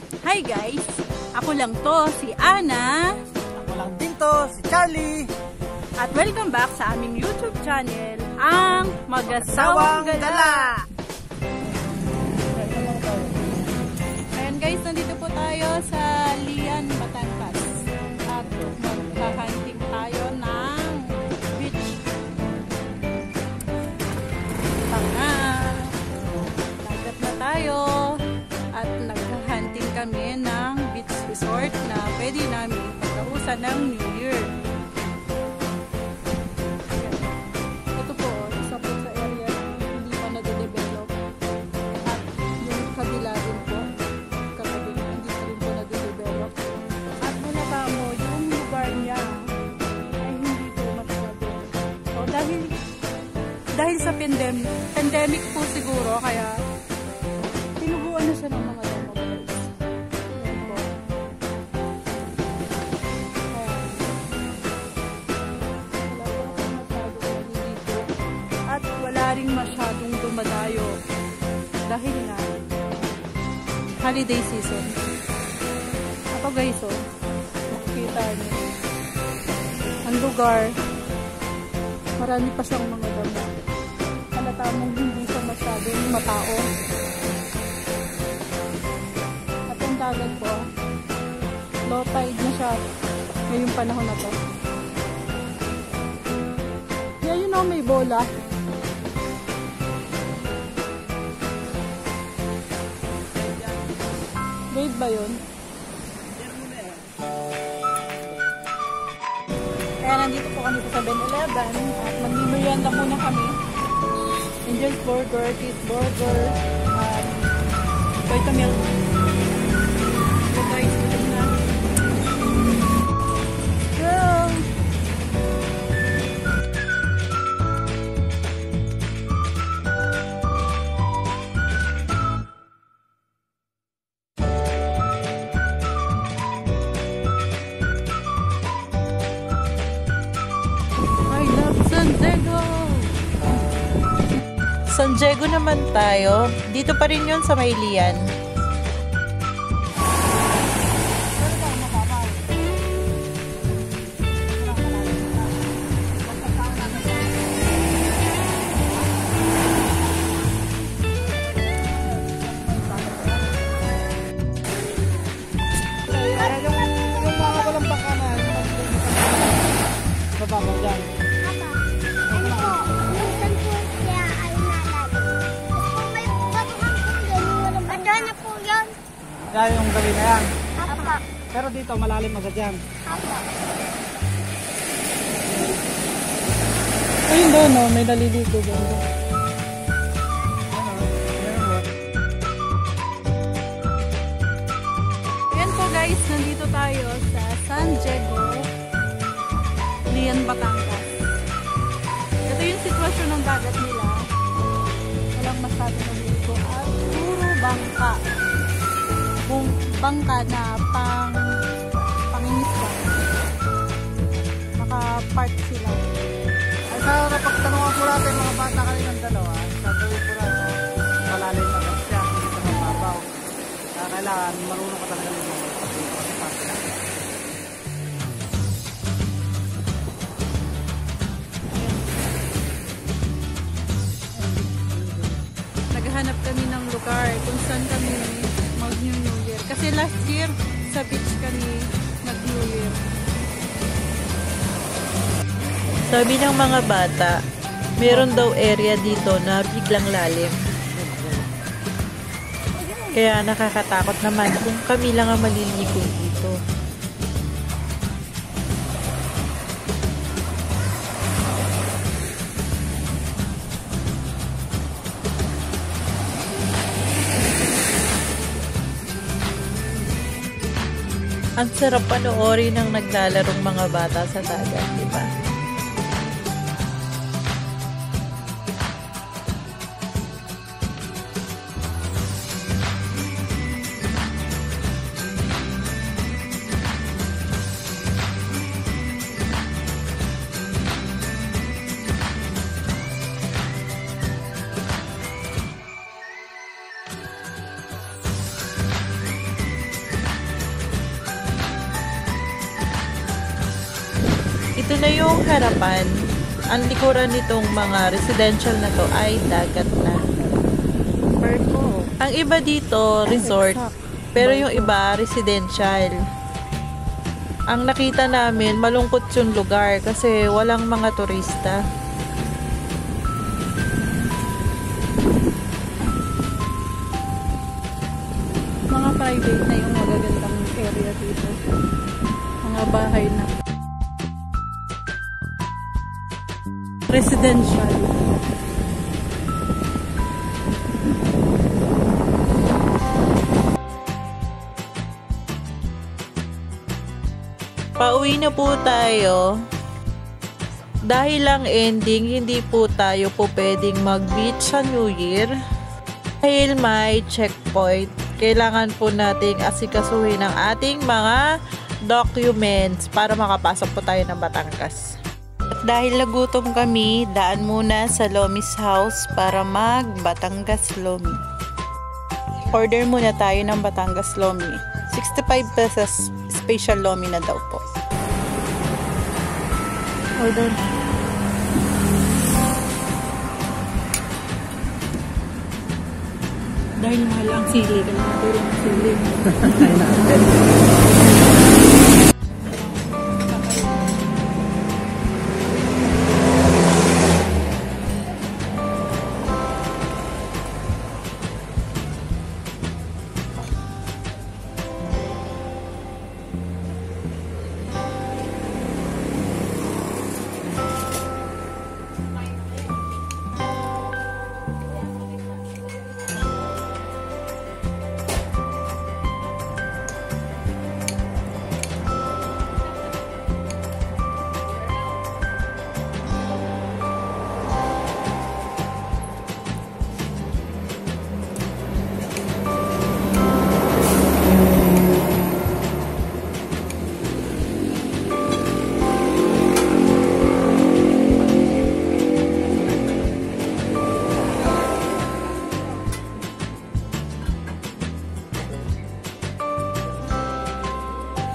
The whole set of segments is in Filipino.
Hi guys! Ako lang to, si Ana. Ako lang din to, si Charlie. At welcome back sa aming YouTube channel, ang Mag-asawang Gala. Ayan guys, nandito po tayo sa Lian, Batangas. At maghahanting tayo ng beach. Tanga! Dagat na tayo. At naghahanting kami ng beach resort na pwede namin pagkausan ng New Year. Ito po, isa po sa area na hindi pa nade-develop. At yung kabila din po, katabi, hindi pa rin po nade-develop. At malata mo, yung lugar niya ay hindi po masyado. So, dahil sa pandemic po siguro, kaya tinubuan na siya ng mga damo guys. Yan po. At wala rin masyadong dumadayo dahil nga holiday season. Ito guys, oh, makikita niyo ang lugar, marami pa siyang mga damo. Halata mong hindi siya masyadong matao. At ang dagat po, low tide na siya ngayong panahon na to. Kaya yun o, may bola. Wave ba yun? Kaya nandito po kami sa 7-Eleven at magmimerienda muna kami. Angel's Burger, Cheeseburger, Vita Milk. So guys, ito na. Go! I love San Diego! San Diego naman tayo. Dito pa rin yun sa may Lian. Yung mga walang bakanan, baba mo dyan. Kaya yung gabi na yan. Apa. Pero dito malalim agad yan. Apa. Ayun doon, no? May naliligo doon. Ayan po guys, nandito tayo sa San Diego, Lian, Batangas. Ito yung sitwasyon ng dagat nila. Walang masyadong naliligo at puro bangka. Bangka na pangingisda. Naka-park sila. Ay sa napagtanungan po natin mga bata kaninang dalawa, sasabihin po natin, malalim na kasi siya, hindi ka mababaw. Kaya kailangan marunong ka talaga ng mga pagkakas. Naghahanap kami ng lugar kung saan kami mag-New Year. Kasi last year, sa beach kami nag-New Year. Sabi ng mga bata, meron daw area dito na biglang lalim. Kaya nakakatakot naman kung kami lang ang maliligo dito. Ang sarap panoorin ng naglalarong mga bata sa dagat, di ba? Ito na yung harapan. Ang likuran nitong mga residential na to ay dagat na. Ang iba dito, resort. Pero yung iba, residential. Ang nakita namin, malungkot yung lugar kasi walang mga turista. Mga private na yung magagandang area dito. Mga bahay na. Residential. Pauwi na po tayo. Dahil lang ending, hindi po tayo po pwedeng mag-beach sa New Year. Dahil may checkpoint, kailangan po nating asikasuhin ang ating mga documents para makapasok po tayo ng Batangas. At dahil nagutom kami, daan muna sa Lomi's house para mag Batangas Lomi. Order muna tayo ng Batangas Lomi. 65 pesos special Lomi na daw po. Order. Dahil mahal ang sili, kaya natin ang sili.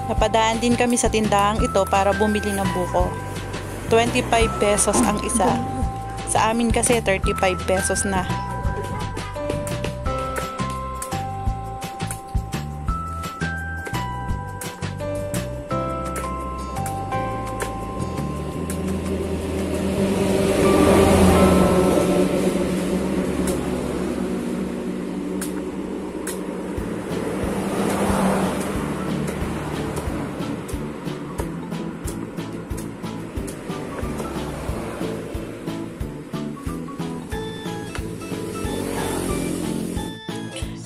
Napadaan din kami sa tindahang ito para bumili ng buko. 25 pesos ang isa. Sa amin kasi 35 pesos na.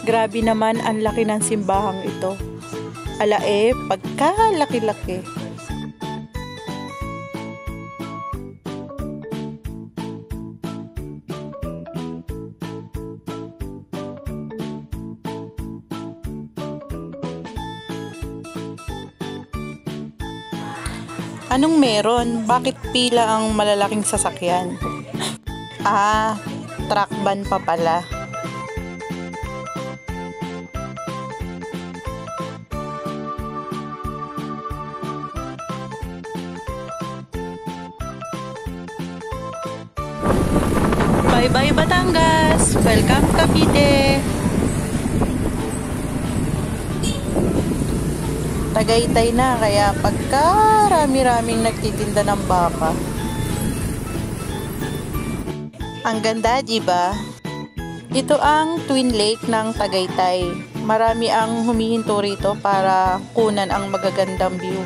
Grabe naman ang laki ng simbahang ito. Alae, pagkalaki-laki. Anong meron? Bakit pila ang malalaking sasakyan? Ah, truck van pa pala. Bye-bye Batangas! Welcome Cavite! Tagaytay na, kaya pagkarami-raming nagtitinda ng baka. Ang ganda, diba? Ito ang Twin Lake ng Tagaytay. Marami ang humihinto rito para kunan ang magagandang view.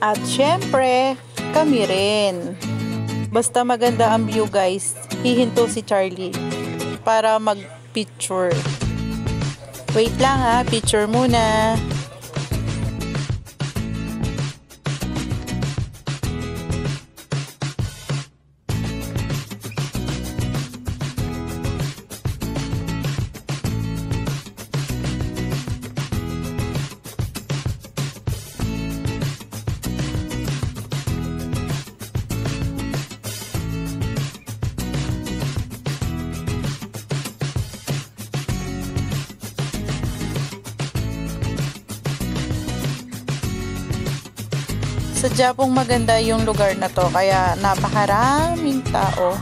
At syempre, kami rin. Basta maganda ang view guys, hihinto si Charlie para mag-picture. Wait lang ha, picture muna. Sadya pong maganda yung lugar na to kaya napakaraming tao.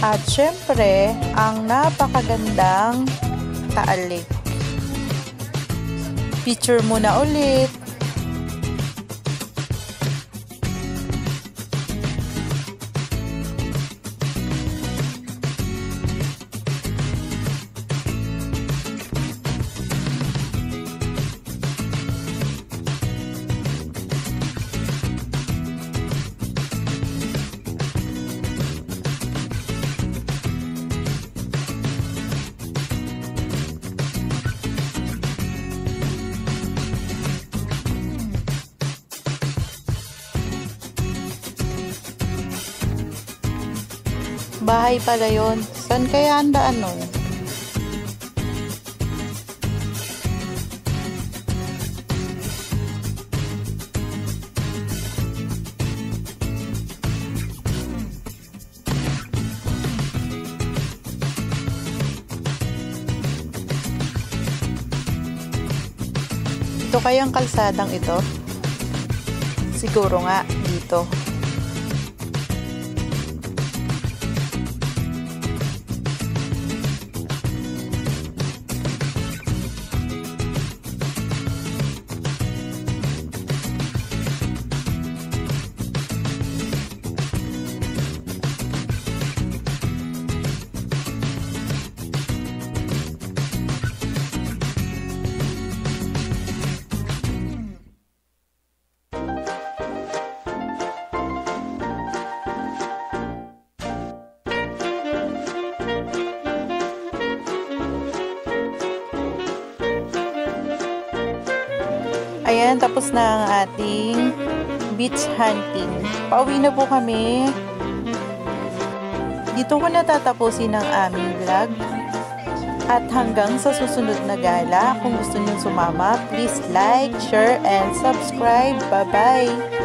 At syempre, ang napakagandang Taal Lake. Picture muna ulit. Bahay pala yun. Saan kaya ang daan nun? Ito kayang kalsadang ito? Siguro nga dito. Ayan, tapos na ang ating beach hunting. Pauwi na po kami. Dito ko natatapusin ang aming vlog. At hanggang sa susunod na gala, kung gusto niyo sumama, please like, share, and subscribe. Bye-bye!